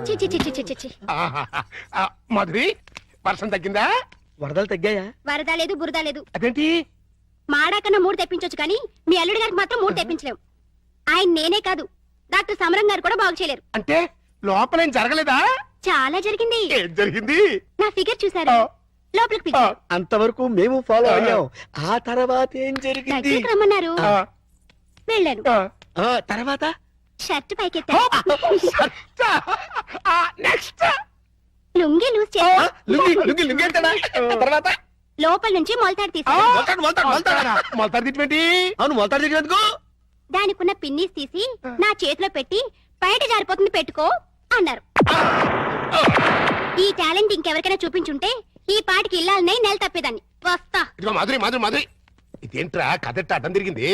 చి చి చి చి చి చి చి. మధురి వర్షం తగ్గిందా? వరదలు తగ్గాయా? వరద లేదు బురద లేదు. అదేంటి? మాడాకన్నా 3 తెప్పించొచ్చు కానీ మీ అల్లుడి గారికి మాత్రం 3 తెప్పించలేం. ఆయన నేనే కాదు డాక్టర్ సమరం గారు కూడా బాగు చేయలేరు. అంటే లోపలేం జరగలేదా? చాలా జరిగింది. ఏం జరిగింది? నా ఫిగర్ చూసారు, లోపలికి పిలిచారు. అంతవరకు మేము ఫాలో అయ్యాం. ఆ తర్వాత ఏం జరిగింది? దగ్గరికి రమ్మన్నారు, వెళ్ళాను. తర్వాత షర్ట్ పైకెత్తాను, నెక్స్ట్ లుంగి లూజ్ చేశాను, తర్వాత లోపల నుంచి మొలతాడు తీసాను. మొలతాడు తిట్టి అవును, మొలతాడు తిరిగినందుకు దానికున్న పిన్నీస్ తీసి నా చేతిలో పెట్టి బయట జారిపోతుంది పెట్టుకో అన్నారు. ఈ టాలెంట్ ఇంకెవరికైనా చూపించుంటే ఈ పాటికి ఇల్లాలనే నెల తప్పేదాన్ని. వస్తా. ఇదిగో మాధురి మాధురి మాధురి, ఇదేంట్రా కదెట్ట అడ్డం తిరిగింది?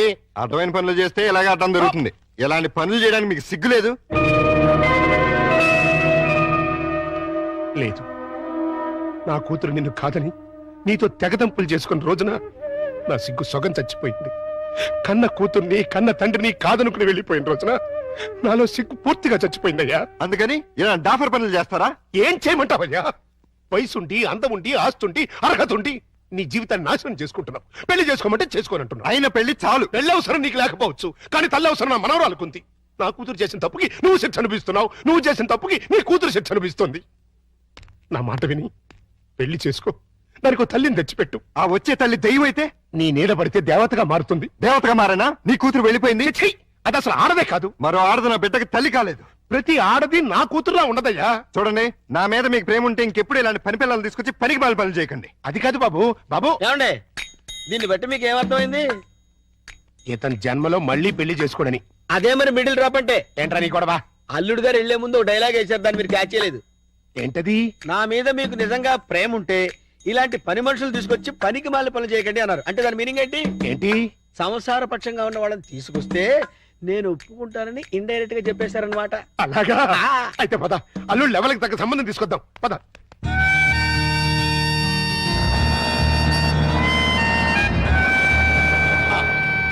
అర్థమైన పనులు చేస్తే ఇలాగే అడ్డం దొరుకుతుంది. ఇలాంటి పనులు చేయడానికి మీకు సిగ్గు లేదు? లేదు, నా కూతురు నిన్ను కాదని నీతో తెగదంపులు చేసుకున్న రోజున నా సిగ్గు సొగం చచ్చిపోయింది. కన్న కూతుర్ని కన్న తండ్రిని కాదనుకుని వెళ్ళిపోయిన రోజున నాలో సిగ్గు పూర్తిగా చచ్చిపోయిందయ్యా. అందుకని ఇలా డాఫర్ పనులు చేస్తారా? ఏం చేయమంటావయ్యా? వయసుండి అందముండి ఆస్తుండి అర్హత ఉండి నీ జీవితాన్ని నాశనం చేసుకుంటున్నావు. పెళ్లి చేసుకోమంటే చేసుకోనంటున్నావు. అయిన పెళ్లి చాలు. పెళ్లి అవసరం నీకు లేకపోవచ్చు, కానీ తల్లి అవసరం నా మనవరాలుకుంది. నా కూతురు చేసిన తప్పుకి నువ్వు శిక్ష అనిపిస్తున్నావు, నువ్వు చేసిన తప్పుకి నీ కూతురు శిక్ష అనిపిస్తుంది. నా మాట విని పెళ్లి చేసుకో, దానికి తల్లిని తెచ్చిపెట్టు. ఆ వచ్చే తల్లి దెయ్యం అయితే నీ నీడ పడితే దేవతగా మారుతుంది. దేవతగా మారేనా? నీ కూతురు వెళ్ళిపోయింది. ఛీ! అది అసలు ఆడదే కాదు. మరో ఆడది నా బిడ్డకి తల్లి కాలేదు. ప్రతి ఆడది నా కూతురులా ఉండదయ్యా. చూడండి, నా మీద మీకు ప్రేమ ఉంటే ఇంకెప్పుడు ఇలాంటి పని పిల్లలు తీసుకొచ్చి పనికి బాలు పనులు చేయకండి. అది కాదు బాబు. బాబు ఏమండి, దీన్ని బట్టి మీకు ఏమర్థమైంది? ఇతని జన్మలో మళ్ళీ పెళ్లి చేసుకోడని. అదే మరి మిడిల్ డ్రాప్ అంటే. ఏంట్రా నీ గొడవ? అల్లుడు గారు వెళ్లే ముందు డైలాగ్ వేశారు, దాన్ని మీరు క్యాచ్ చేయలేదు. ఏంటది? నా మీద మీకు నిజంగా ప్రేమ ఉంటే ఇలాంటి పని మనుషులు తీసుకొచ్చి పనికి మాలి పనులు చేయకండి అన్నారు. అంటే దాని మీనింగ్ ఏంటి? ఏంటి? సంసార పక్షంగా ఉన్న వాళ్ళని తీసుకొస్తే నేను ఒప్పుకుంటానని ఇండైరెక్ట్ గా చెప్పేశారనమాట. అలాగా? అయితే పద, అల్లుడు లెవెల్కి తగ్గ సంబంధం తీసుకొద్దాం. పద.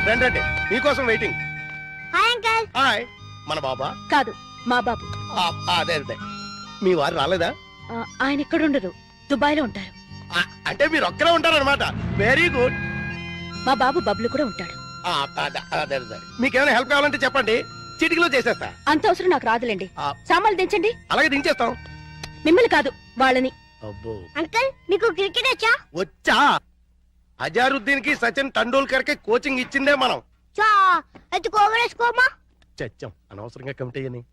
రండి, మీకోసం వెయిటింగ్. Hi uncle. హాయ్. మన బాబా? కాదు, మా బాబు. అదే అదే. మీ వారు రాలేదా? ఆయన ఇక్కడ ఉండరు, దుబాయ్ లో ఉంటారు. అంటే మీరు ఒక్కరే ఉంటారన్నమాట. Very good. మా బాబు బబ్లు కూడా ఉంటాడు. అదే. మీకేమైనా హెల్ప్ కావాలంటే చెప్పండి, చిటికలో చేసేస్తా. అంత అవసరం నాకు రాదులేండి. సామాన్లు దించండి. అలాగే దించేస్తాం. మిమ్మల్ని కాదు, వాళ్ళని. అబ్బో, అంకల్ మీకు క్రికెట్ వచ్చా? వచ్చా. అజారుద్దీన్ కి సచిన్ టెండూల్కర్ కి కోచింగ్ ఇచ్చిందే మనం. చచ్చాం అనవసరంగా కమిటీ అని.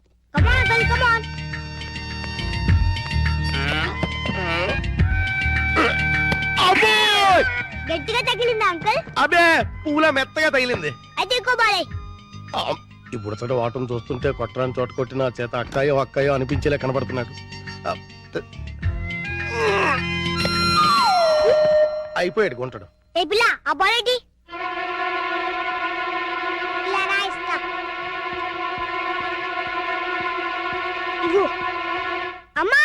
గట్టిగా తగిలిందా అంకల్? అబే, పూల మెత్తగా తగిలింది. అయితే ఇప్పుడు అసలు వాటం చూస్తుంటే కొట్టరాని చోట కొట్టి నా చేత అక్కాయో అక్కాయో అనిపించేలా కనబడుతున్నాడు. అయిపోయాడు గుంటడు. అమ్మా!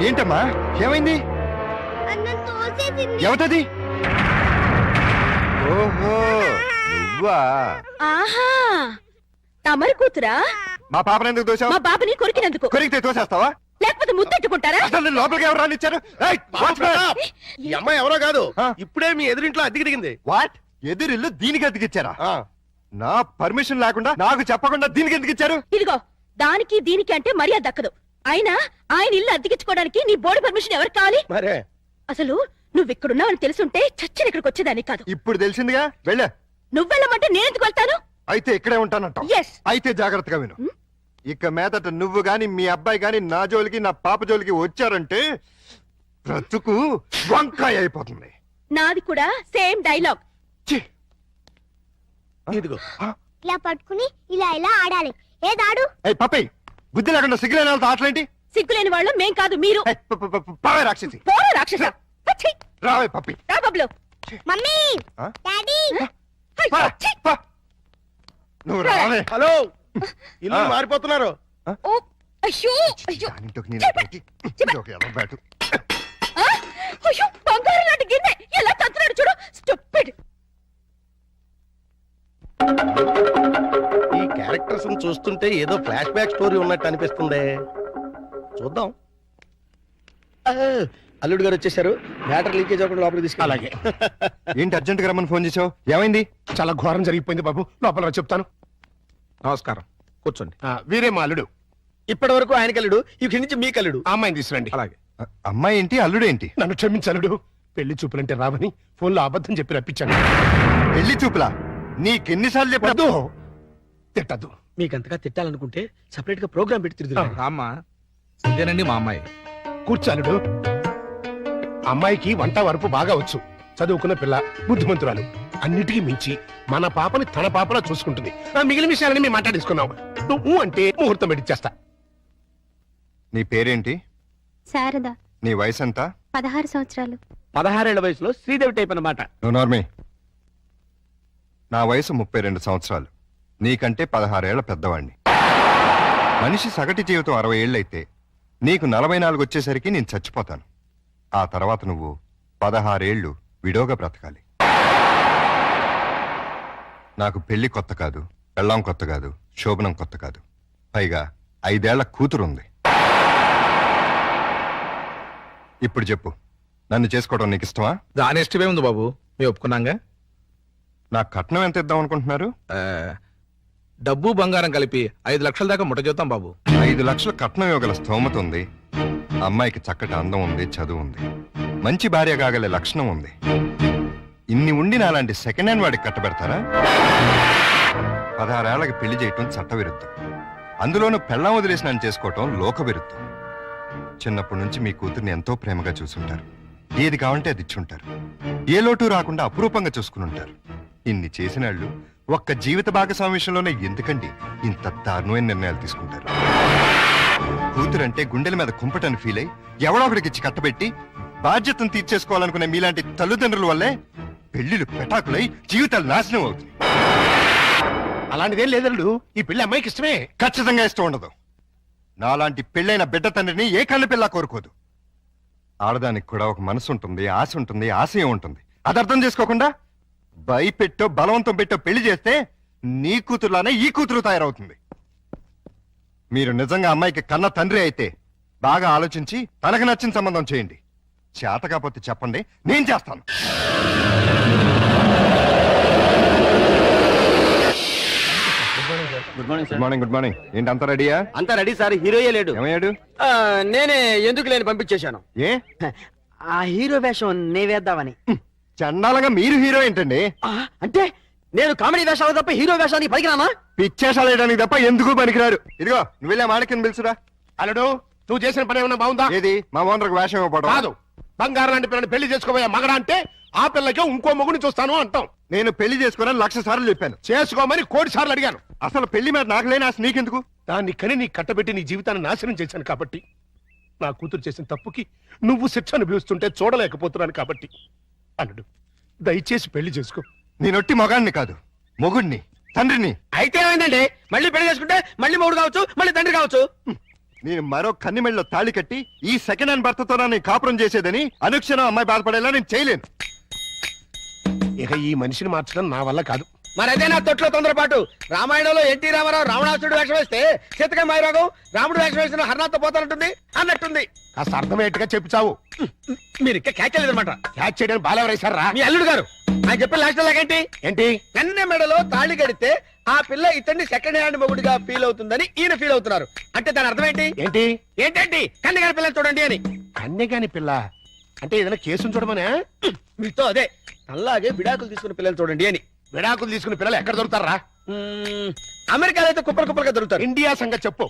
ఏంటమ్మా, ఏమైంది? ఎవతది? ఓహో, నువ్వా? ఆహా, తమరి కూతురా? మా పాపను ఎందుకు తోసావు? మా బాబుని కొరికినందుకు. కొరికితే తోసేస్తావా? లేకపోతే ముద్దెట్టుకుంటారా? అసలు లోపలికి ఎవరు రానిచ్చారు? ఈ అమ్మాయి ఎవరో కాదు, ఇప్పుడే మీ ఎదురింట్లో అద్దెకి దిగింది. వాట్? ఎదురిల్లు దీనికి అద్దెకిచ్చారా? నా పర్మిషన్ లేకుండా నాకు చెప్పకుండా దీనికి ఎందుకు ఇచ్చారు? ఇదిగో, దానికి దీనికి అంటే మర్యాద దక్కదు. అయినా ఆయన ఇల్లు అద్దెకించుకోవడానికి నీ బోర్డు పర్మిషన్ ఎవరికి కావాలి? మరే అసలు నువ్వు ఇక్కడున్నావని తెలుసుంటే చచ్చిన ఇక్కడికి వచ్చేదాన్ని కాదు. ఇప్పుడు తెలిసిందిగా, వెళ్ళ. నువ్వెళ్ళమంటే నేనెందుకు వెళ్తాను? అయితే ఇక్కడే ఉంటానంట. Yes. అయితే జాగ్రత్తగా విను. ఇక మీదట నువ్వు గాని మీ అబ్బాయి గాని నా జోలికి నా పాప జోలికి వచ్చారంటే బ్రతుకు వంకాయ అయిపోతుంది. నాది కూడా సేమ్ డైలాగ్. ఇదిగో, ఇలా పట్టుకుని ఇలా ఇలా ఆడాలి. ఏదాడు? పప్పి, బుద్ధి లేకుండా సిగ్గులేని వాళ్ళతో ఆటలేంటి? సిగ్గులేని వాళ్ళు మేం కాదు, మీరు. పావే రాక్షసి. పోరా రాక్షస. రావే పప్పి. రా బబ్లు. Mummy, daddy. నువ్వు రావే. హలో, ఇల్లు మారిపోతున్నారు. అయ్యో అయ్యో దానింటోకి నేను అబ్బాయికి ఇదొక ఎర్ర బ్యాటు. ఆ! అయ్యో బంగారం లాంటి గిన్నె ఎలా తత్తున్నాడు చూడు స్టూపిడ్. ఈ క్యారెక్టర్స్ చూస్తుంటే ఏదో ఫ్లాష్ బ్యాక్ స్టోరీ ఉన్నట్టు అనిపిస్తుంది. చూద్దాం. ఆ, అల్లుడు గారు వచ్చేసారు. మ్యాటర్ లీకేజ్ అవ్వకుండా లోపలికి తీసుకు. అలాగే. ఏంటి అర్జెంట్ గా రమ్మని ఫోన్ చేసావు? ఏమైంది? చాలా ఘోరం జరిగిపోయింది బాబు, లోపల రా చెప్తాను. నమస్కారం, కూర్చోండి. వీరే మా అల్లుడు. ఇప్పటి వరకు ఆయన కల్లుడు, ఇక్కడి నుంచి మీ కల్లుడు. ఆ అమ్మాయిని తీసుకురండి. అలాగే. అమ్మాయి ఏంటి, అల్లుడేంటి? నన్ను క్షమించలుడు, పెళ్లి చూపులంటే రావని ఫోన్లో అబద్ధం చెప్పి రప్పించాను. పెళ్లి చూపులా? నీకెన్నిసార్లు చెప్పదు? వద్దు, తిట్టద్దు. మీకంతగా తిట్టాలనుకుంటే సెపరేట్ గా ప్రోగ్రామ్ పెట్టి తిరుగుతారు. రామ్మా, ఇదేనండి మా అమ్మాయి. కూర్చాలుడు. అమ్మాయికి వంట వరపు బాగా వచ్చు, చదువుకున్న పిల్ల, బుద్ధిమంతురాలు. అన్నిటికీ మించి మన పాపని తన పాపలా చూసుకుంటుంది. మిగిలిన విషయాలని మేము మాట్లాడేసుకున్నాం. నువ్వు అంటే ముహూర్తం పెట్టిచ్చేస్తా. నీ పేరేంటి? శారద, నీ వయసు ఎంత? 16 సంవత్సరాలు. 16 ఏళ్ల వయసులో శ్రీదేవి టైప్ అన్నమాట. నువ్వు నార్మే. నా వయసు 32 సంవత్సరాలు. నీకంటే 16 ఏళ్ల పెద్దవాణ్ణి. మనిషి సగటు జీవితం 60 ఏళ్ళైతే నీకు 44 వచ్చేసరికి నేను చచ్చిపోతాను. ఆ తర్వాత నువ్వు 16 ఏళ్ళు విడోగా బ్రతకాలి. నాకు పెళ్లి కొత్త కాదు, పెళ్ళాం కొత్త కాదు, శోభనం కొత్త కాదు. పైగా 5 ఏళ్ల కూతురుంది. ఇప్పుడు చెప్పు, నన్ను చేసుకోవడం నీకు ఇష్టమా? దాని ఇష్టమే ఉంది బాబు, మేము ఒప్పుకున్నాగా. నా కట్నం ఎంత ఇద్దాం అనుకుంటున్నారు? ఆ, డబ్బు బంగారం కలిపి 5 లక్షల దాకా ముట్ట చూద్దాం బాబు. 5 లక్షల కట్నం ఇవ్వగల స్తోమత ఉంది. అమ్మాయికి చక్కటి అందం ఉంది, చదువు ఉంది, మంచి భార్య కాగలే లక్షణం ఉంది. ఇన్ని ఉండి నాలాంటి సెకండ్ హ్యాండ్ వాడికి కట్టబెడతారా? 16 ఏళ్లకి పెళ్లి చేయటం చట్టవిరుద్ధం. అందులోనూ పెళ్ళాం వదిలేసి నన్ను చేసుకోవటం లోక విరుద్ధం. చిన్నప్పటి నుంచి మీ కూతుర్ని ఎంతో ప్రేమగా చూసుంటారు. ఏది కావాలంటే అది ఇచ్చుంటారు. ఏ లోటు రాకుండా అపురూపంగా చూసుకుని ఉంటారు. ఇన్ని చేసినాళ్ళు ఒక్క జీవిత భాగస్వామి విషయంలోనే ఎందుకండి ఇంత దారుణమైన నిర్ణయాలు తీసుకుంటారు? కూతురంటే గుండెల మీద కుంపటని ఫీల్ అయి ఎవడో ఒకడికి ఇచ్చి కట్టబెట్టి బాధ్యతను తీర్చేసుకోవాలనుకునే మీలాంటి తల్లిదండ్రుల వల్లే పెళ్లిళ్ళు పెటాకులై జీవితాలు నాశనం అవుతుంది. అలాంటిదేం లేదల్లుడు, ఈ పెళ్లి అమ్మాయికి ఇష్టమే. ఖచ్చితంగా ఇష్టం ఉండదు. నాలాంటి పెళ్ళైన బిడ్డ తండ్రిని ఏ కన్న పిల్ల కోరుకోదు. ఆడదానికి కూడా ఒక మనసు ఉంటుంది, ఆశ ఉంటుంది, ఆశయం ఉంటుంది. అది అర్థం చేసుకోకుండా భయపెట్టో బలవంతం పెట్టో పెళ్లి చేస్తే నీ కూతురులానే ఈ కూతురు తయారవుతుంది. మీరు నిజంగా అమ్మాయికి కన్న తండ్రి అయితే బాగా ఆలోచించి తనకు నచ్చిన సంబంధం చేయండి. చేత కాకపోతే చెప్పండి, నేను చేస్తాను. Good morning good morning. Good morning. ఏంటి అంతా రెడీయా? అంతా రెడీ సార్. హీరోయే లేడు. ఏమయ్యాడు? నేనే ఎందుకు లేని పంపించేశాను. ఏ ఆ హీరో వేషం నే వేద్దామని. చండాలంగా మీరు హీరో ఏంటండి? అంటే నేను కామెడీ వేషాలు తప్ప హీరో వేషానికి పలికినానా? పిచ్చేషాలు వేయడానికి తప్ప ఎందుకు పనికిరాడు. ఇదిగో నువ్వు వెళ్ళా మాడకిని పిలుచురా. అల్లుడు, నువ్వు చేసిన పని ఏమన్నా బాగుందా? ఏది మా ఓనర్కి వేషం ఇవ్వడం కాదు, బంగారం లాంటి పిల్లని పెళ్లి చేసుకోబోయే మగడా అంటే ఆ పిల్లకే ఇంకో మొగుని చూస్తాను అంటాం. నేను పెళ్లి చేసుకోనని 1,00,000 సార్లు చెప్పాను. చేసుకోమని 1,00,00,000 సార్లు అడిగాను. అసలు పెళ్లి మీద నాకు లేని ఆశ నీకెందుకు? దాన్ని కని నీ కట్టబెట్టి నీ జీవితాన్ని నాశనం చేశాను కాబట్టి, నా కూతురు చేసిన తప్పుకి నువ్వు శిక్ష అనుభవిస్తుంటే చూడలేకపోతున్నాను కాబట్టి. అల్లుడు, దయచేసి పెళ్లి చేసుకో. నేనొట్టి మగాడిని కాదు, మొగుడిని, తండ్రిని. అయితే ఏమైందండి? మళ్ళీ పెళ్లి చేసుకుంటే మళ్ళీ మూడు కావచ్చు, మళ్ళీ తండ్రి కావచ్చు. నేను మరో కన్నిమెళ్ళలో తాళి కట్టి ఈ సెకండ్ హ్యాండ్ భర్తతో నేను కాపురం చేసేదని అనుక్షణం అమ్మాయి బాధపడేలా నేను చేయలేను. ఇక ఈ మనిషిని మార్చడం నా వల్ల కాదు. మరి అదే నా తొట్లో తొందరపాటు. రామాయణంలో ఎన్టీ రామారావు రావణాసుడు వేషం వేస్తే సీతగా మాయరాగం రాముడు వేషం వేసిన హర్నాథ్తో పోతానంటుంది అన్నట్టుంది. కాస్త అర్థమయ్యేట్టుగా చెప్పు చావు. మీరు ఇంకా క్యాచ్ చేయలేదన్నమాట. క్యాచ్ చేయడానికి బాలెవరేశారా? మీ అల్లుడు గారు ఆయన చెప్పిన లాస్ట్ లాగేంటి? ఏంటి? కన్నె మెడలో తాళి కడితే ఆ పిల్ల ఇతన్ని సెకండ్ హ్యాండ్ మొగుడిగా ఫీల్ అవుతుందని ఈయన ఫీల్ అవుతున్నారు. అంటే దాని అర్థం ఏంటి? ఏంటి? ఏంటండి కన్నె గారి పిల్లని చూడండి అని. కన్యగాని పిల్ల అంటే ఏదైనా కేసును చూడమనే? మీతో అదే అలాగే విడాకులు తీసుకున్న పిల్లలు చూడండి అని. విడాకులు తీసుకున్న పిల్లలు ఎక్కడ దొరుకుతారా? అమెరికాలో అయితే కుప్పలు కుప్పలుగా దొరుకుతారు. ఇండియా సంగతి చెప్పు.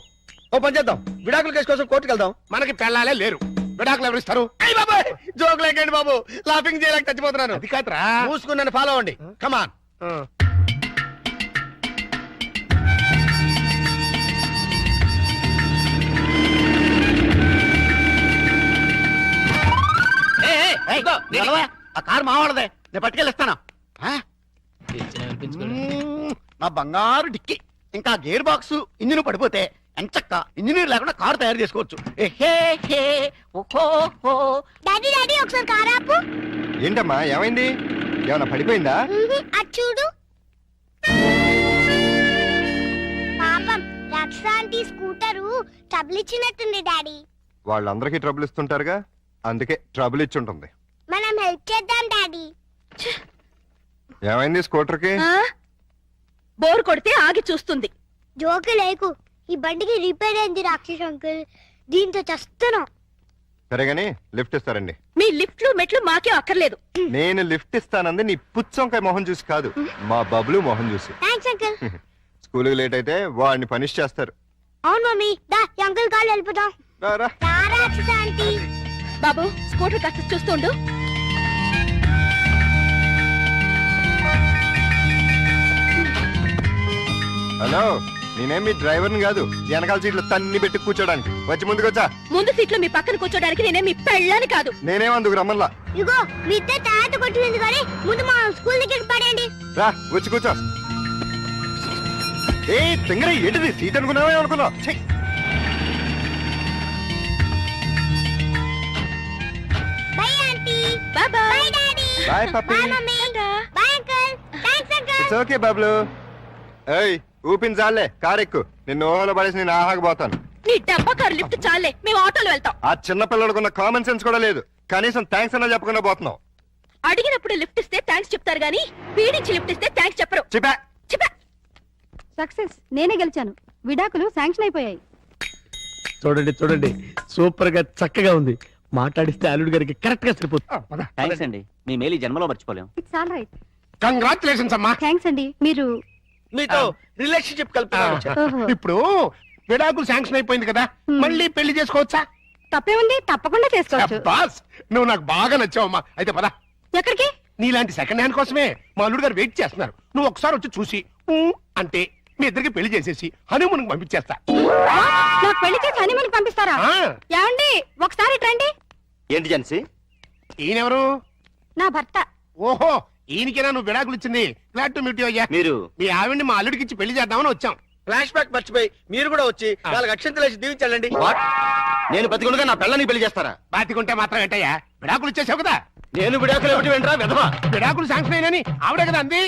ఓ పని చేద్దాం, విడాకుల కేసు కోసం కోర్టుకు వెళ్దాం. మనకి పెళ్ళాలే లేరు, విడాకులు ఎవరిస్తారు? అయ్య బాబాయ్, జోక్ లేకండి బాబు, లాఫింగ్ చేయలేక చచ్చిపోతున్నాను. అది కాదురా. మూసుకుని నన్ను ఫాలో అవ్వండి. కమాన్. ఆ కారు మావాడదే, నేను పట్టుకెళ్ళిస్తాను. నా బంగారు డిక్కి ఇంకా గేర్ బాక్స్ ఇంజిన్ పడిపోతే ఎంచక్క ఇంజనీర్ లేకుండా కారు తయారు చేసుకోవచ్చు. డాడీ డాడీ ఒకసారి కారాపు. ఏంటమ్మా ఏమైంది? ఏమన్నా పడిపోయిందా? అది చూడు. పాపం రక్షాంటి స్కూటరు ట్రబుల్ ఇచ్చినట్టుంది డాడీ. వాళ్ళందరికీ ట్రబుల్ ఇస్తుంటారుగా, అందుకే ట్రబుల్ ఇచ్చి ఉంటుంది. మనం హెల్ప్ చేద్దాం డాడీ. ఏమైంది స్కూటర్కి? బోర్ కొడితే ఆగి చూస్తుంది. జోకు లేకు, ఈ బండికి రిపేర్ అయింది రాక్షస్ అంకుల్, దీంతో చస్తున్నాం. సరేగాని లిఫ్ట్ ఇస్తారండి. మీ లిఫ్ట్లు మెట్లు మాకే అక్కర్లేదు. నేను లిఫ్ట్ ఇస్తానంది నీ పుచ్చంకాయ మొహం చూసి కాదు, మా బబ్లు మొహం చూసి. Thanks uncle. స్కూల్కి లేట్ అయితే వాడిని పనిష్ చేస్తారు. అవును మమ్మీ, దా ఈ అంకుల్ కాళ్ళు వెళ్ళిపోతాం. రారా. రాక్షస్ ఆంటీ. బాబు స్కూటర్ కాస్త చూస్తుండు. హలో, నేనేం మీ డ్రైవర్ని కాదు, వెనకాల సీట్లు తన్ని పెట్టి కూర్చోడానికి. వచ్చి ముందుకు వచ్చా. ముందు సీట్లో మీ పక్కన కూర్చోడానికి నేనే మీ పెళ్ళాని కాదు. నేనేం అందుకు రమ్మల్లా. ఇగో మీ ఇద్దరు తాత కొట్టింది కానీ ముందు మా స్కూల్ దగ్గర పడండి. రా వచ్చి కూర్చో. ఏ తింగర ఏంటిది, సీట్ అనుకున్నావే అనుకున్నావు. Bye aunty. Bye bye. Bye daddy. Bye puppy. Bye mummy. Bye uncle. Thanks uncle. It's okay Bablu. ఏయ్ ఊపిన చాలే, కారెక్కు. నిన్ను ఓహోలో పడేసి నేను ఆహాకపోతాను. నీ డబ్బా కారు లిఫ్ట్ చాలే, మేము ఆటోలో వెళ్తాం. ఆ చిన్న పిల్లలకున్న కామన్ సెన్స్ కూడా లేదు, కనీసం థ్యాంక్స్ అన్నా చెప్పకుండా పోతున్నావు. అడిగినప్పుడు లిఫ్ట్ ఇస్తే థ్యాంక్స్ చెప్తారు గానీ పీడించి లిఫ్ట్ ఇస్తే థ్యాంక్స్ చెప్పరు. చెప్పా. చెప్పా. సక్సెస్, నేనే గెలిచాను. విడాకులు శాంక్షన్ అయిపోయాయి. చూడండి చూడండి, సూపర్ గా చక్కగా ఉంది. మాట్లాడిస్తే అల్లుడు గారికి కరెక్ట్ గా సరిపోతుంది. థ్యాంక్స్ అండి, మీ మేలు ఈ జన్మలో మర్చిపోలేం. It's all right. కంగ్రాచులేషన్స్ అమ్మా. థ్యాంక్స్ అండి. మీరు మీతో రిలేషన్షిప్ కలుపుతున్నాను. ఓహో. ఇప్పుడు విడాకులు శాంక్షన్ అయిపోయింది కదా, మళ్ళీ పెళ్లి చేసుకోవచ్చా? తప్పేముంది, తప్పకుండా చేసుకోవచ్చు. బాస్, నువ్వు నాకు బాగా నచ్చావమ్మా. అయితే పద. ఎక్కడికి? నీలాంటి సెకండ్ హ్యాండ్ కోసమే మా అల్లుడు గారు వెయిట్ చేస్తున్నారు. నువ్వు ఒకసారి వచ్చి చూసి అంటే మీ ఇద్దరికి పెళ్లి చేసేసి హనీమూన్ పంపించేస్తా. నాకు పెళ్లి చేసి హనీమూన్ పంపిస్తారా? ఆ, ఏమండి ఒకసారి రండి. ఏంటి జెన్సీ? ఈయనెవరు? నా భర్త. ఓహో, ఈయనకేనా నువ్వు విడాకులు ఇచ్చింది? గ్లాడ్ టు మీట్ యు అయ్యా. మీరు మీ ఆవిడ్ని మా అల్లుడికి ఇచ్చి పెళ్లి చేద్దామని వచ్చాం. ఫ్లాష్ బ్యాక్ మర్చిపోయి మీరు కూడా వచ్చి వాళ్ళకి అక్షంతలు వేసి దీవించాలండి. నేను బతికుండగా నా పిల్లని పెళ్లి చేస్తారా? బాతికుంటే మాత్రం ఏంటయ్యా, విడాకులు ఇచ్చేసావు కదా. నేను విడాకులు ఏమిటి వెంటరా విధవా? విడాకులు శాంక్షన్ అయినని ఆవిడే కదా అంది.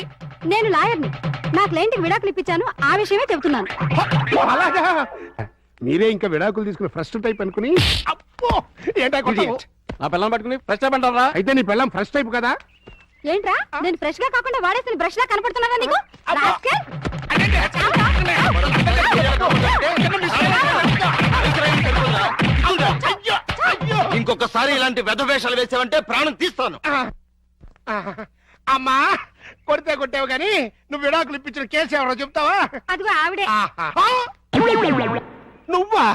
నేను లాయర్ని. నా క్లయింట్కి విడాకులు ఇప్పించాను, ఆ విషయమే చెబుతున్నాను. అలాగా, మీరే ఇంకా విడాకులు తీసుకుని ఫస్ట్ టైప్ అనుకుని. అబ్బో, ఏంటా కొట్టావు? నా పిల్లని పట్టుకుని ఫస్ట్ టైం అంటారా? అయితే నీ పెళ్ళం ఫస్ట్ టైప్ కదా. ఏంట్రా, నేను ఫ్రెష్ గా కాకుండా వాడేసిన బ్రష్ లా కనపడుతున్నారా నీకు? రాస్కెల్. ఇంకొకసారి ఇలాంటి వెధవేషాలు వేసావంటే ప్రాణం తీస్తాను. అమ్మా, కొడితే కొట్టావు గాని నువ్వు విడాకులు ఇప్పించిన కేసు ఎవరో చెప్తావా? అదిగో ఆవిడే. ఆహా. నువ్వా?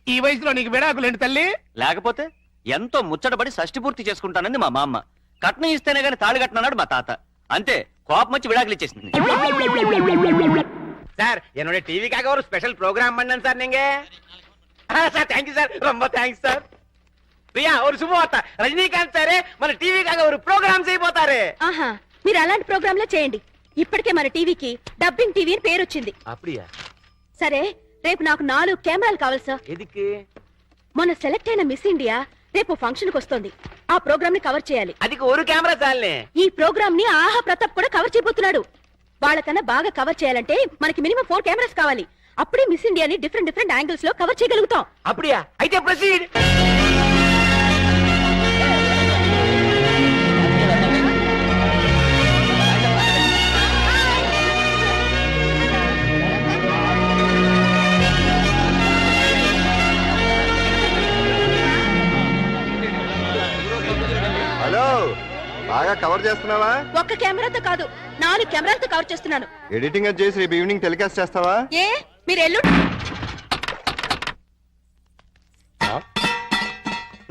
ఈ వయసులో నీకు విడాకులు ఏంటి తల్లి? లేకపోతే ఎంతో ముచ్చటపడి షష్టి పూర్తి చేసుకుంటానని మా మామ, కట్నం ఇస్తేనే గాని తాళి కట్టనన్నాడు మా తాత. అంతే, కోపం వచ్చి విడాకులు ఇచ్చేసింది. சார் என்னோட டிவிக்காக ஒரு ஸ்பெஷல் ப்ரோக்ராம் பண்ணேன் சார் நீங்க. சார் தேங்க்யூ சார், ரொம்ப தேங்க்ஸ் சார். பிரியா ஒரு சுபவார்త, రజనీకాంత్ సారే మన టీవీకాக ஒரு ప్రోగ్రామ్ చేయబోతారు. ఆహా, మీరు అలాంటి ప్రోగ్రాంలే చేయండి. ఇప్పటికే మన టీవీకి డబ్బింగ్ టీవీ అని పేరు వచ్చింది. அப்படியா? సరే, రేపు నాకు 4 కెమెరాలు కావాలి సార్. ఎదికి? మొన్న సెలెక్ట్ అయిన మిస్ ఇండియా రేపు ఫంక్షన్ కి వస్తుంది. ఆ ప్రోగ్రామ్ ని కవర్ చేయాలి. అదికి ఒక కెమెరా చాలే. ఈ ప్రోగ్రామ్ ని ఆహా ప్రతాప్ కూడా కవర్ చేయబోతున్నాడు. వాళ్ళకన్నా బాగా కవర్ చేయాలంటే మనకి మినిమం 4 కెమెరాస్ కావాలి. అప్పుడే మిస్ ఇండియాని డిఫరెంట్ యాంగిల్స్ లో కవర్ చేయగలుగుతాం. அப்படியா? అయితే ప్రొసీడ్. హలో, బాగా కవర్ చేస్తున్నావా? ఒక్క కెమెరాతో కాదు, 4 కెమెరాలతో కవర్ చేస్తున్నాను. ఎడిటింగ్ అది చేసి రేపు ఈవినింగ్ టెలికాస్ట్ చేస్తావా? ఏ మీరు ఎల్లు.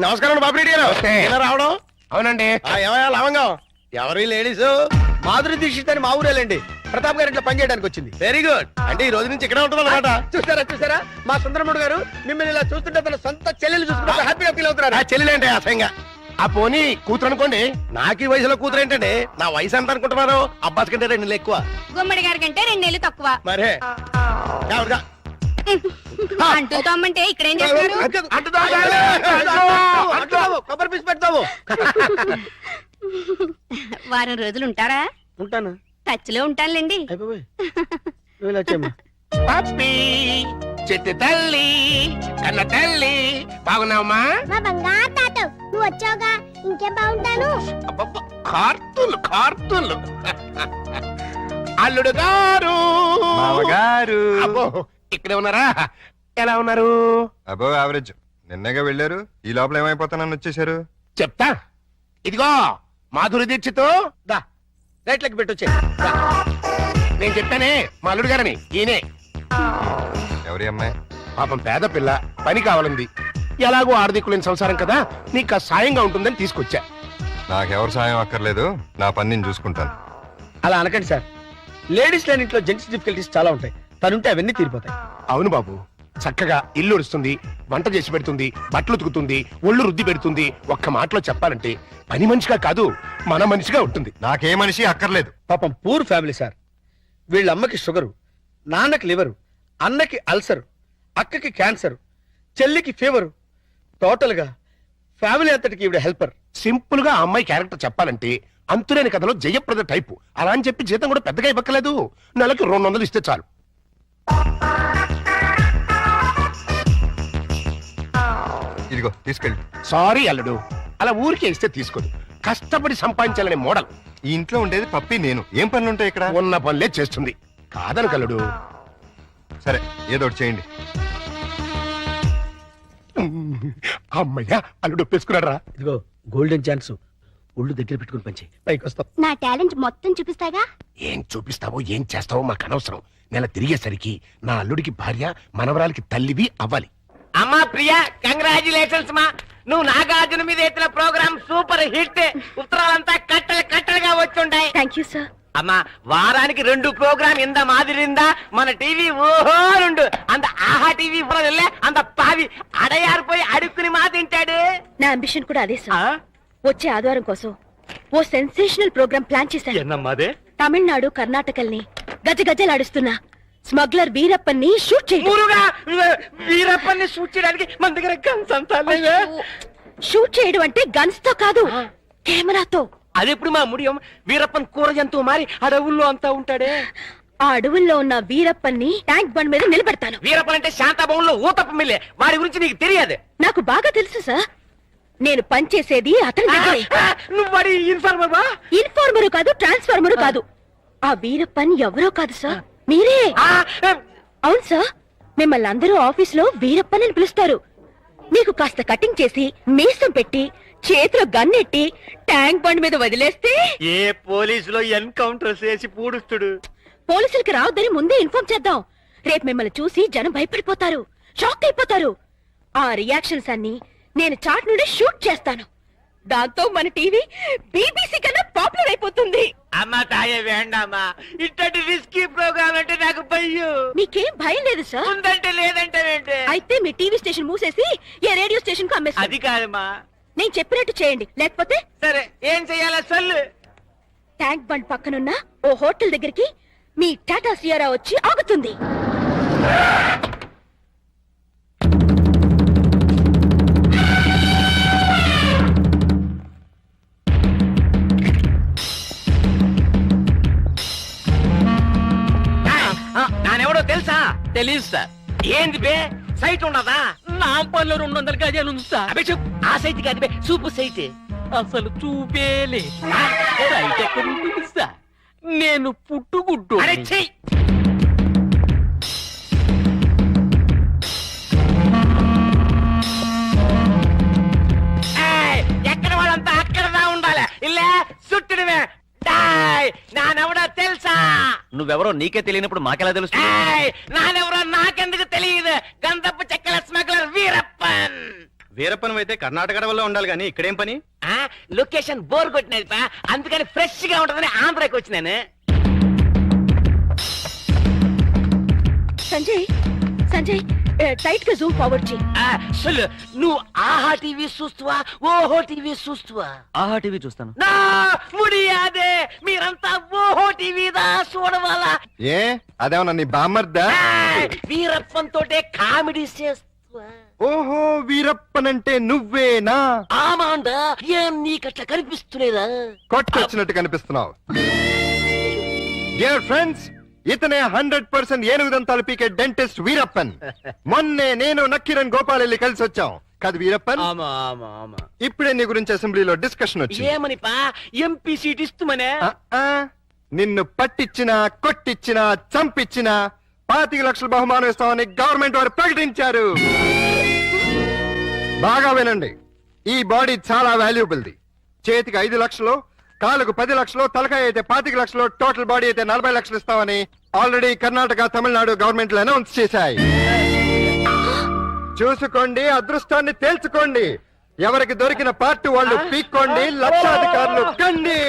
నమస్కారం బాబురెడ్డి గారు. ఓకే. ఎలా రావడం? అవునండి. ఏమయ్యా లవంగం? ఎవరి లేడీస్? మాధురి దీక్షిత్ అని మా ఊరేలండి. ప్రతాప్ గారు ఇట్లా పని చేయడానికి వచ్చింది. Very good. అంటే ఈ రోజు నుంచి ఇక్కడే ఉంటుంది అనమాట. చూసారా మా సుందరముడు గారు మిమ్మల్ని ఇలా చూస్తుంటే తన సొంత చెల్లెలు చూస్తుంటే హ్యాపీగా ఫీల్ అవుతున్నారు. చెల్లెలేంటే అసహ్యంగా. ఆ పోనీ కూతురు అనుకోండి. నాకు ఈ వయసులో కూతురు ఏంటండి? నా వయసు ఎంత అనుకుంటున్నారు? అబ్బాస్ కంటే 2 నెలలు ఎక్కువ. గుమ్మడి గారి కంటే 2 నెలలు తక్కువ. మరే అంటూ తమ్మంటే ఇక్కడ ఏం చేస్తున్నారు? కొబ్బరి పీసు పెడతావు. వారం రోజులు ఉంటారా? ఉంటాను. టచ్ లో ఉంటానులేండి. అయిపోయి నువ్వు ఇలా వచ్చేయమ్మా. పప్పి చెట్టు తల్లి కన్న తల్లి బాగున్నావమ్మా? మా బంగారు తాత నువ్వు వచ్చావుగా ఇంకే బాగుంటాను. అబ్బబ్బ, కార్టూన్లు కార్టూన్లు. అల్లుడు గారు మామగారు అబ్బో ఇక్కడే ఉన్నారా? ఎలా ఉన్నారు? అబో యావరేజ్. నిన్నగా వెళ్ళారు, ఈ లోపల ఏమైపోతానని వచ్చేసారు. చెప్తా. ఇదిగో మాధురి దీక్షతో దా రైట్లకి పెట్టొచ్చే. నేను చెప్పానే మా అల్లుడు గారని. ఈయనే ఎవరి అమ్మాయి? పాపం పేద పిల్ల, పని కావాలంది. ఎలాగో ఆర్థికులేని సంసారం కదా, నీకు ఆ సాయంగా ఉంటుందని తీసుకొచ్చా. నాకెవరు సాయం అక్కర్లేదు, నా పని నేను చూసుకుంటాను. అలా అనకండి సార్. లేడీస్ లేని ఇంట్లో జెంట్స్ డిఫికల్టీస్ చాలా ఉంటాయి. తనుంటే అవన్నీ తీరిపోతాయి. అవును బాబు, చక్కగా ఇల్లు ఉడుస్తుంది, వంట చేసి పెడుతుంది, బట్టలు ఉతుకుతుంది, ఒళ్ళు రుద్ది పెడుతుంది. ఒక్క మాటలో చెప్పాలంటే పని మనిషిగా కాదు మన మనిషిగా ఉంటుంది. నాకే మనిషి అక్కర్లేదు. పాపం పూర్ ఫ్యామిలీ సార్. వీళ్ళ అమ్మకి షుగరు, నాన్నకి లివరు, అన్నకి అల్సర్, అక్కకి క్యాన్సర్, చెల్లికి ఫీవరు. టోటల్ గా ఫ్యామిలీ అంతటికి ఈవిడ హెల్పర్. సింపుల్ గా ఆ అమ్మాయి క్యారెక్టర్ చెప్పాలంటే అంతులేని కథలో జయప్రద టైపు. అలా అని చెప్పి జీతం కూడా పెద్దగా ఇవ్వక్కలేదు. నెలకి 200 ఇస్తే చాలు. ఇదిగో తీసుకెళ్ళి. సారీ అల్లుడు, అలా ఊరికే ఇస్తే తీసుకోదు. కష్టపడి సంపాదించాలనే మోడల్. ఈ ఇంట్లో ఉండేది పప్పి నేను. ఏం పనులు ఉంటాయి ఇక్కడ? ఉన్న పనులే చేస్తుంది. కాదను కల్లుడు. సరే ఏదో ఒకటి చేయండి. అమ్మయ్యా, అల్లుడు ఒప్పేసుకున్నారా? ఇదిగో గోల్డెన్ ఛాన్స్. ఒళ్ళు దగ్గర పెట్టుకుని పంచి పైకి వస్తాం. నా టాలెంట్ మొత్తం చూపిస్తాగా. ఏం చూపిస్తావో ఏం చేస్తావో మాకు అనవసరం. నెల తిరిగేసరికి నా అల్లుడికి భార్య, మనవరాలకి తల్లివి అవ్వాలి. అమ్మా ప్రియా, కంగ్రాచులేషన్స్ మా. నువ్వు నాగార్జున మీద ఎత్తిన ప్రోగ్రామ్ సూపర్ హిట్. ఉత్తరాలంతా కట్టలు కట్టలుగా వచ్చుంటాయి. Thank you sir. అమ్మా వారానికి 2 ప్రోగ్రామ్ ఇంద మాదిరిందా మన టీవీ ఓహోనుండు. అంత ఆహా టీవీ అంత పావి అడయారిపోయి అడుక్కుని మా తింటాడు. నా అంబిషన్ కూడా అదే సార్. వచ్చే ఆదివారం కోసం ఓ సెన్సేషనల్ ప్రోగ్రామ్ ప్లాన్ చేశాను. ఎన్నమ్మాదే? తమిళనాడు, కర్ణాటకల్ని గజగజలాడిస్తున్న స్మగ్లర్ వీరప్పన్ని షూట్ చేయండి. మురుగా వీరప్పన్ని షూట్ చేయడానికి మన దగ్గర గన్స్ అంతా లేవే. షూట్ చేయడం అంటే గన్స్ తో కాదు, కెమెరాతో. అదెప్పుడు మా ముడియం? వీరప్పన్ కూర జంతువు మారి అడవుల్లో అంతా ఉంటాడే. ఆ అడవుల్లో ఉన్న వీరప్పన్ని ట్యాంక్ బండ్ మీద నిలబెడతాను. వీరప్పన్ అంటే శాంతాభవన్లో ఊతప్ప మిల్లే. వాడి గురించి నీకు తెలియదు. నాకు బాగా తెలుసు సార్. నేను పనిచేసేది అతని దగ్గరే. నువ్వు వాడి ఇన్ఫార్మర్? ఇన్ఫార్మరు కాదు, ట్రాన్స్ఫార్మరు కాదు. ఆ వీరప్పన్ ఎవరో కాదు సార్, మీరే. అవును సార్, మిమ్మల్ని అందరూ ఆఫీస్ లో వీరప్పన్ అని పిలుస్తారు. మీకు కాస్త కటింగ్ చేసి మీసం పెట్టి చేతిలో గన్నెట్టి ట్యాంక్ బండ్ మీద వదిలేస్తే ఏ పోలీసులో ఎన్కౌంటర్ చేసి పూడుస్తుడు. పోలీసులకి రావద్దని ముందే ఇన్ఫార్మ్ చేద్దాం. రేపు మిమ్మల్ని చూసి జనం భయపడిపోతారు, షాక్ అయిపోతారు. ఆ రియాక్షన్స్ అన్ని నేను చాట్ నుండి షూట్ చేస్తాను. దాంతో మన టీవీ బీబీసీ కన్నా పాపులర్ అయిపోతుంది. అమ్మా తాయే వేండామా, ఇట్టటి రిస్కీ ప్రోగ్రామ్ అంటే నాకు భయం. మీకేం భయం లేదు సార్? ఉందంటే లేదంటే అయితే మీ టీవీ స్టేషన్ మూసేసి ఏ రేడియో స్టేషన్ కు అమ్మేస్తారు. అది కాదమ్మా. నేను చెప్పినట్టు చేయండి, లేకపోతే సరే ఏం చెయ్యాలా సొల్లు. ట్యాంక్ బండ్ పక్కనున్న ఓ హోటల్ దగ్గరికి మీ టాటా సియారా వచ్చి ఆగుతుంది. నానెవడో తెలుసా? తెలీదు సార్. ఏంది బే, సైట్ ఉండదా? నా పనిలో 200 గజాలు ఉంది సార్. అబే చెప్పు. ఆ సైట్ కాదు బే, చూపు సైట్. అసలు చూపేలే. సైట్ ఎక్కడ ఉంటుంది సార్? నేను పుట్టుగుడ్డు. అరే చెయ్యి. ఎక్కడ వాళ్ళంతా అక్కడదా ఉండాలి. ఇల్లే చుట్టడమే. నానెవడో తెలుసా? నువ్వెవరో నీకే తెలియనప్పుడు మాకెలా తెలుసు? నానెవరో నాకెందుకు తెలియదు. గంధపు చెక్కల స్మగ్లర్ వీరప్పన్. వీరప్పన్ అయితే కర్ణాటక వల్ల ఉండాలి కానీ ఇక్కడేం పని? లొకేషన్ బోర్ కొట్టినది పా, అందుకని ఫ్రెష్ గా ఉంటదని ఆంధ్రాకి వచ్చినాను. సంజయ్, సంజయ్, టైట్ గా జూమ్ ఫార్వర్డ్ చేయి. అసలు నువ్వు ఆహా టీవీ చూస్తువా ఓహో టీవీ చూస్తువా? ఆహా టీవీ చూస్తాను. నా ముడియాదే మీరంతా ఓహో టీవీదా చూడవాలా? ఏ అదేమన్నా నీ బామ్మర్దా? వీరప్పన్ తోటే కామెడీ చేస్తువా? ఓహో వీరప్పనంటే నువ్వేనా? ఆమాండా ఏం నీకట్లా కనిపిస్తులేదా? కొట్టొచ్చినట్టు కనిపిస్తున్నావు. డియర్ ఫ్రెండ్స్, ఇతనే 100% ఏనుగు దంతాలు పీకే డెంటిస్ట్ వీరప్పన్. మొన్నే నేను నక్కిరణ్ గోపాల్ వెళ్ళి కలిసి వచ్చాం కాదు వీరప్పన్? ఆమా ఆమా ఆమా. ఇప్పుడే నీ గురించి అసెంబ్లీలో డిస్కషన్ వచ్చింది. ఏమని పా ఎంపీ సీట్ ఇస్తుమనే? ఆ, నిన్ను పట్టించినా కొట్టించినా చంపిచ్చినా 25 లక్షల బహుమానం ఇస్తామని గవర్నమెంట్ వారు ప్రకటించారు. బాగా వినండి, ఈ బాడీ చాలా వాల్యుబుల్ది. చేతికి 5 లక్షలు, కాలుకు 10 లక్షలు, తలకాయ అయితే 25 లక్షలు, టోటల్ బాడీ అయితే 40 లక్షలు ఇస్తామని ఆల్రెడీ కర్ణాటక, తమిళనాడు గవర్నమెంట్లు అనౌన్స్ చేశాయి. చూసుకోండి, అదృష్టాన్ని తేల్చుకోండి. ఎవరికి దొరికిన పార్ట్ వాళ్ళు పీక్కోండి, లక్షాధికారులు కండి.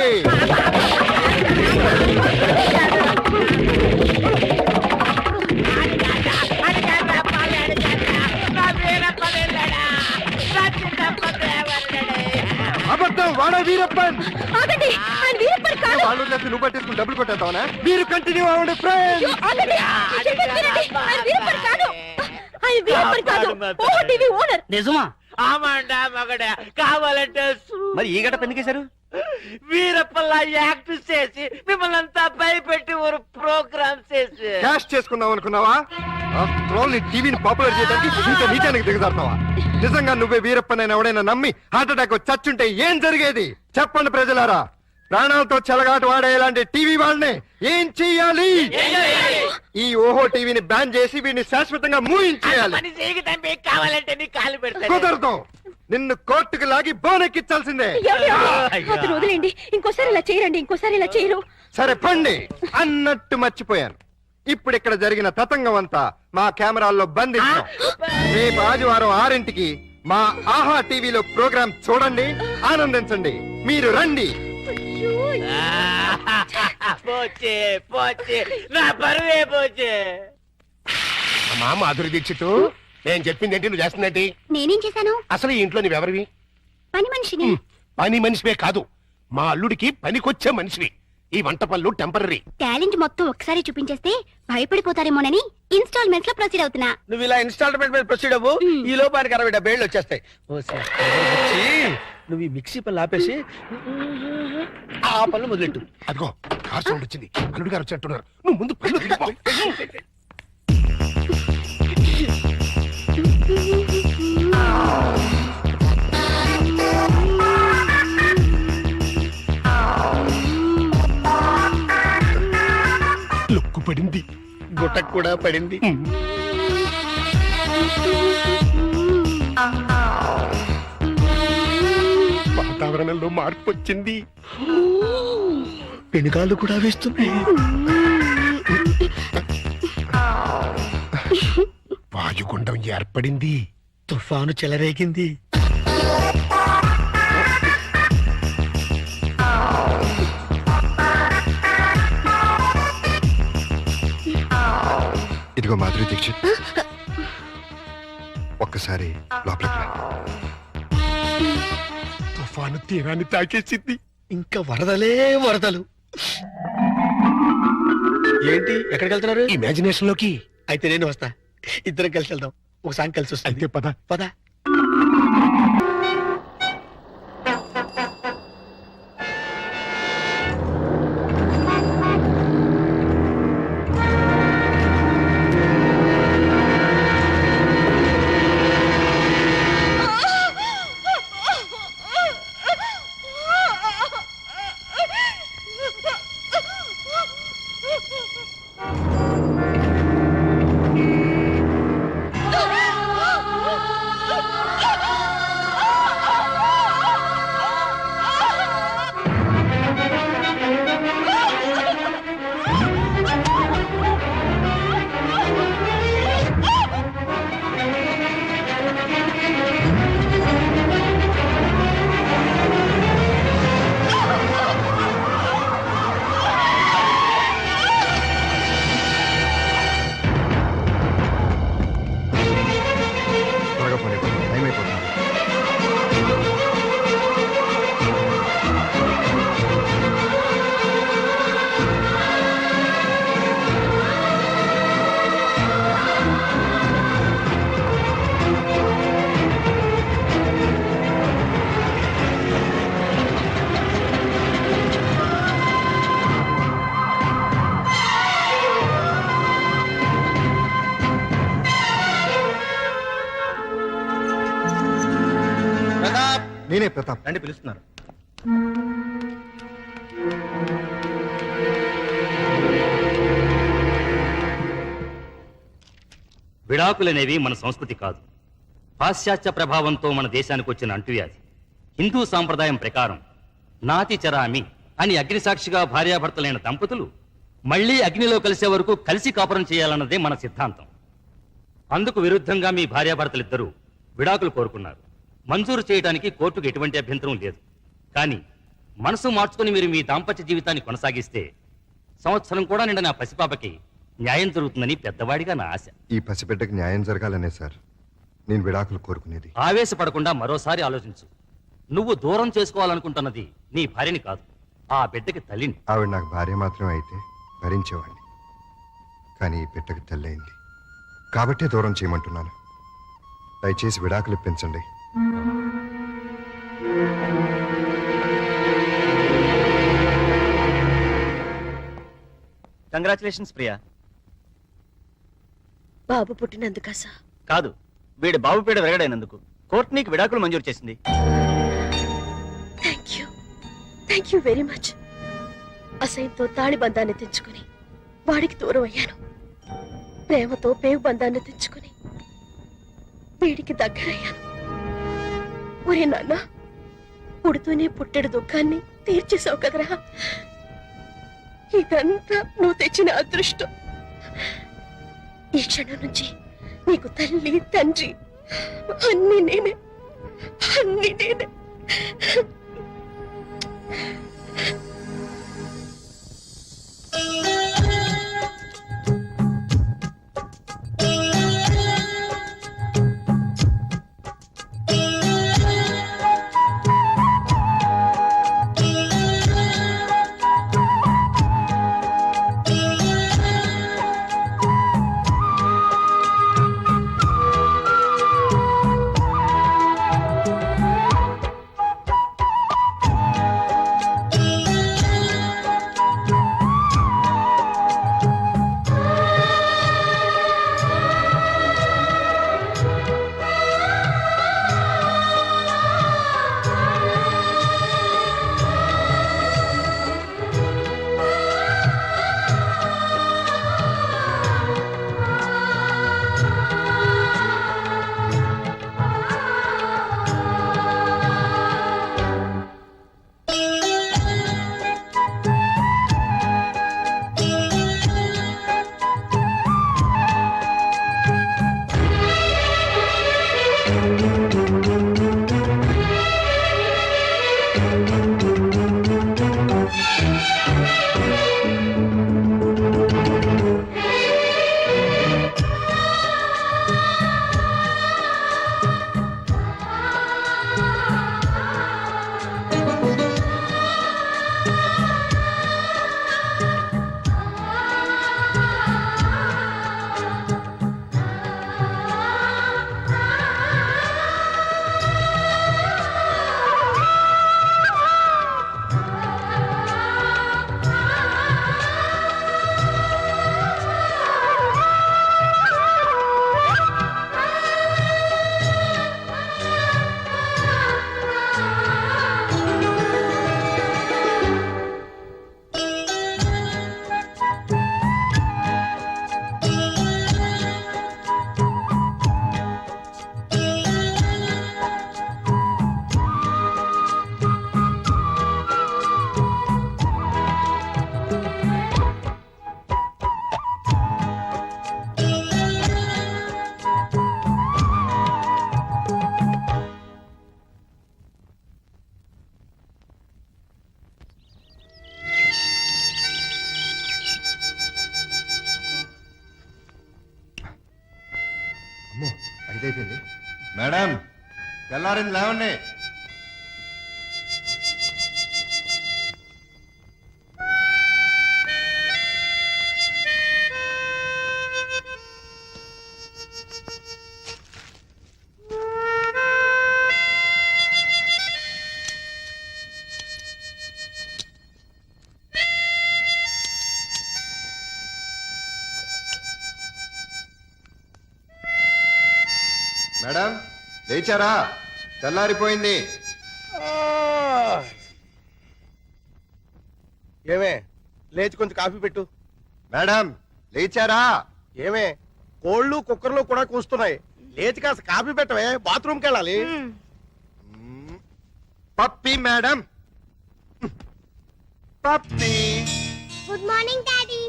అబద్ధం, వాడా వీరప్పన్. ఆగండి, ఆయన వీరప్పన్ కాదు. వాళ్ళు నువ్వు పట్టేసుకుని డబ్బులు కొట్టేస్తావనా? మీరు కంటిన్యూ అవ్వండి ఫ్రెండ్స్. ఆగండి, నేను చెప్పేది వినండి. ఆయన వీరప్పన్ కాదు. ఆయన వీరప్పన్ కాదు, ఓహో టీవీ ఓనర్. నిజమా? ఆమాండా మగడా కావాలంటే మరి ఈ గడప ఎందుకేశారు? వీరప్పల్లా యాక్ట్ చేసి మిమ్మల్ని అంతా భయపెట్టి ఒక ప్రోగ్రామ్ చేసి క్యాష్ చేసుకుందాం అనుకున్నావా? నీ టీవీని పాపులర్ చేయడానికి ఇంత నీచానికి దిగజారుతావా? నిజంగా నువ్వే వీరప్పనైనా ఎవడైనా నమ్మి హార్ట్ అటాక్ చచ్చుంటే ఏం జరిగేది చెప్పండి ప్రజలారా. ప్రాణాలతో చెలగాట వాడే ఇలాంటి టీవీ వాళ్ళని ఏం చెయ్యాలి? ఈ ఓహో టీవీని బ్యాన్ చేసి వీడిని శాశ్వతంగా మూయించేయాలి. పని చేయకి తంపి కావాలంటే నీ కాలు పెడతాను. కుదరదు, నిన్ను కోర్టుకు లాగి బోనెక్కించాల్సిందే. అతను వదిలేండి, ఇంకోసారి ఇలా చేయరండి, ఇంకోసారి ఇలా చేయరు. సరే పండి అన్నట్టు మర్చిపోయాను. ఇప్పుడు ఇక్కడ జరిగిన తతంగం అంతా మా కెమెరాల్లో బంధిస్తాం. రేపు ఆదివారం 6ంటికి మా ఆహా టీవీలో ప్రోగ్రాం చూడండి, ఆనందించండి. మీరు రండి. పోచే పోచే నా పరువే పోచే. అమ్మా మాధురి దీక్షిత్, నేను చెప్పింది ఏంటి, నువ్వు చేస్తుందేంటి? నేనేం చేశాను? అసలు ఈ ఇంట్లో నువ్వెవరివి? పని మనిషిని. పని మనిషివే కాదు, మా అల్లుడికి పనికొచ్చే మనిషివి. ఈ వంట పనులు టెంపరరీ. టాలెంట్ మొత్తం ఒక్కసారి చూపించేస్తే భయపడిపోతారేమోనని ఇన్స్టాల్మెంట్స్ లో ప్రొసీడ్ అవుతున్నా. నువ్వు ఇలా ఇన్స్టాల్మెంట్ మీద ప్రొసీడ్ అవ్వు, ఈ లోపానికి 60 ఏళ్ళు వచ్చేస్తాయి. నువ్వు ఈ మిక్సీ పనులు ఆపేసి ఆ పనులు మొదలెట్టు. అదిగో కార్ సౌండ్ వచ్చింది, అల్లుడు గారు వచ్చేట్టున్నారు. నువ్వు ముందు పనులు దిగిపో. లుక్కు పడింది, గుట్టకు కూడా పడింది. వాతావరణంలో మార్పు వచ్చింది. పెనుగాళ్ళు కూడా వేస్తున్నాయి. వాయుగుండం ఏర్పడింది. తుఫాను చెలరేగింది. ఇదిగో మాధురి దీక్షిత్, ఒక్కసారి లోపలికి రా. తుఫాను తీరాన్ని తాకేసింది. ఇంకా వరదలే వరదలు. ఏంటి, ఎక్కడికి వెళ్తున్నారు? ఇమాజినేషన్ లోకి. అయితే నేను వస్తా, ఇద్దరం కలిసి వెళ్దాం. ఒక సాంగ్ కలిసి వస్తా. అయితే పద పద. అర్థమైపోతుంది. ప్రతాప్ నేనే ప్రతాప్. రండి పిలుస్తున్నారు. విడాకులనేవి మన సంస్కృతి కాదు. పాశ్చాత్య ప్రభావంతో మన దేశానికి వచ్చిన అంటువ్యాధి. హిందూ సాంప్రదాయం ప్రకారం నాతి చరామి అని అగ్నిసాక్షిగా భార్యాభర్తలైన దంపతులు మళ్లీ అగ్నిలో కలిసే వరకు కలిసి కాపురం చేయాలన్నదే మన సిద్ధాంతం. అందుకు విరుద్ధంగా మీ భార్యాభర్తలిద్దరూ విడాకులు కోరుకున్నారు. మంజూరు చేయడానికి కోర్టుకు ఎటువంటి అభ్యంతరం లేదు. కానీ మనసు మార్చుకుని మీరు మీ దాంపత్య జీవితాన్ని కొనసాగిస్తే సంవత్సరం కూడా నిండా నా పసిపాపకి న్యాయం జరుగుతుందని పెద్దవాడిగా నా ఆశ. ఈ పసిబిడ్డకి న్యాయం జరగాలనే సార్ నేను విడాకులు కోరుకునేది. ఆవేశపడకుండా మరోసారి ఆలోచించు. నువ్వు దూరం చేసుకోవాలనుకుంటున్నది నీ భార్యని కాదు, ఆ బిడ్డకి తల్లిని. ఆవిడ నాకు భార్య మాత్రమే అయితే భరించేవాడిని. కానీ ఈ బిడ్డకి తల్లి అయింది కాబట్టే దూరం చేయమంటున్నాను. దయచేసి విడాకులు ఇప్పించండి. కంగ్రాచులేషన్స్ ప్రియా. బాబు పుట్టినందుకా సార్? కాదు, వీడి బాబు పీడ విరగడైనందుకు కోర్టు నీకు విడాకులు మంజూరు చేసింది. Thank you very much. అసహ్యంతో తాళి బంధాన్ని తెంచుకుని వాడికి దూరం అయ్యాను. ప్రేమతో పేవు బంధాన్ని తెంచుకుని వీడికి దగ్గరయ్యాను. ఒరే నాన్న, పుడుతూనే పుట్టెడు దుఃఖాన్ని తీర్చేసావు కదరా. ఇదంతా నువ్వు తెచ్చిన అదృష్టం. ఈ క్షణం నుంచి నీకు తల్లి తండ్రి అన్ని నేనే. తెల్లారింది లేవండి. మేడం లేచారా? తెల్లారిపోయింది. ఏమే లేచి కొంచెం కాఫీ పెట్టు. మేడం లేచారా? ఏమే కోళ్ళు కుక్కర్లు కూడా కూస్తున్నాయి. లేచి కాస్త కాఫీ పెట్టవే, బాత్రూమ్కి వెళ్ళాలి. Pappi madam, Pappi. Good morning daddy.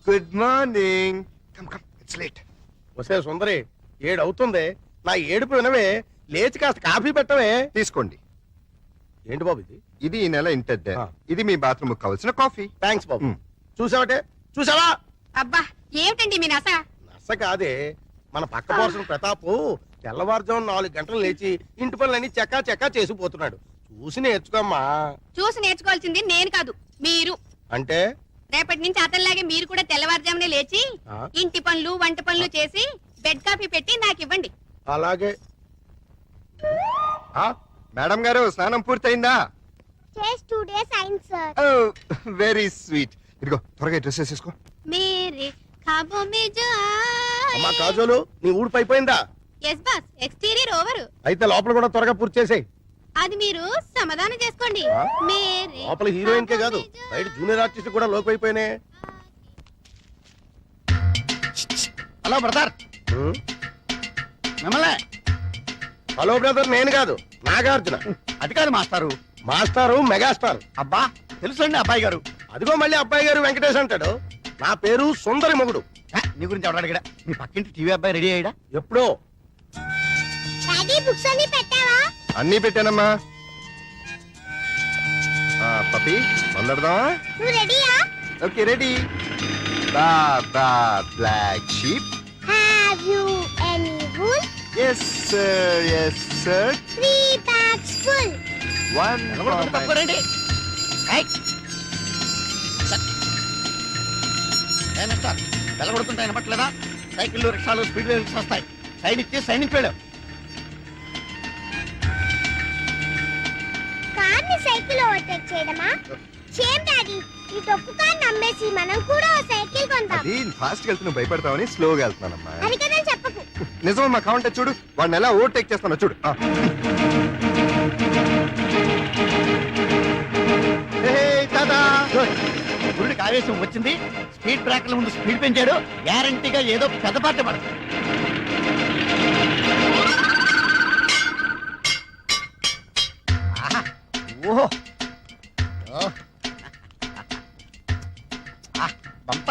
Good morning. Come come, it's late. వస్తే సుందరి, 7 అవుతుంది. నా ఏడుపు వినవే, లేచి కాస్త కాఫీ పెట్టవే. తీసుకోండి. ఏంటి బాబు ఇది? ఇది ఈ నెల ఇంటద్దే. ఆ. ఇది మీ బాత్రూమ్ కావాల్సిన కాఫీ. థ్యాంక్స్ బాబు. మ్. చూసావటే, చూసావా? అబ్బా ఏమిటండి మీ నస? నచ్చ కాదే, మన పక్క పోర్షన్ ప్రతాపు తెల్లవారుజాము 4 గంటలు లేచి ఇంటి పనులన్నీ చెక్కా చెక్కా చేసిపోతున్నాడు. చూసి నేర్చుకోమ్మా. చూసి నేర్చుకోవాల్సింది నేను కాదు, మీరు. అంటే రేపటి నుంచి అతనిలాగే మీరు కూడా తెల్లవారుజామునే లేచి ఆ? ఇంటి పనులు వంట పనులు చేసి బెడ్ కాఫీ పెట్టి నాకు ఇవ్వండి. అలాగే. మేడం గారు స్నానం పూర్తయిందా? చేసి 2 days అయింది సార్. Very sweet. ఇదిగో త్వరగా డ్రెస్ వేసేసుకో. మేరే ఖాబో మే జో అమ్మా కాజోలు, నీ ఊడిపి అయిపోయిందా? Yes boss, exterior over. అయితే లోపల కూడా త్వరగా పూర్తి చేసేయ్. అది మీరు సమాధానం చేసుకోండి. ఆ? మేరే లోపల హీరోయిన్ కే కాదు, బయట జూనియర్ ఆర్టిస్ట్ కూడా లోకి అయిపోయినాయి. హలో బ్రదర్, మిమ్మల్ని. హలో బ్రదర్, నేను కాదు, నాగార్జున. అది కాదు మాస్టారు. మాస్టారు మెగాస్టార్. అబ్బా తెలుసండి అబ్బాయి గారు. అదిగో మళ్ళీ అబ్బాయి గారు వెంకటేష్ అంటాడు. నా పేరు సుందరి మొగుడు. నీ గురించి ఎవరు అడిగాడా? మీ పక్కింటి టీవీ అబ్బాయి రెడీ అయ్యాడా? ఎప్పుడో. డాడీ బుక్స్ అన్ని పెట్టావా? అన్నీ పెట్టానమ్మా. పప్పి మొదలెడదామా? నువ్వు రెడీయా? Okay ready. Baa baa black sheep. Have you any wool? Yes sir, yes sir. 3 bags full. 1 తప్పుకోరండి. మిస్టర్ వెళ్ళగొడుతుంటే వినపట్లేదా? సైకిళ్ళు రిక్షాలు స్పీడ్ వెహికల్స్ వస్తాయి. సైడ్ ఇచ్చి సైడ్ నుంచి వెళ్ళావు. కార్ని సైకిల్ ఓవర్టేక్ చేయడమా? చేం డాడీ, ఈ డొక్కు కార్ నమ్మేసి మనం కూడా ఓ సైకిల్ కొందాం. అది ఫాస్ట్ వెళ్తున్నా భయపడతావని స్లోగా వెళ్తున్నానమ్మా. అది కదా చెప్పకు. నిజమమ్మా, కావంటే చూడు వాడిని ఎలా ఓవర్టేక్ చేస్తానో చూడు. గురుడికి ఆవేశం వచ్చింది, స్పీడ్ బ్రేకర్ల ముందు స్పీడ్ పెంచాడు. గ్యారంటీగా ఏదో పెద్ద పార్టీ పడదు. ఓహో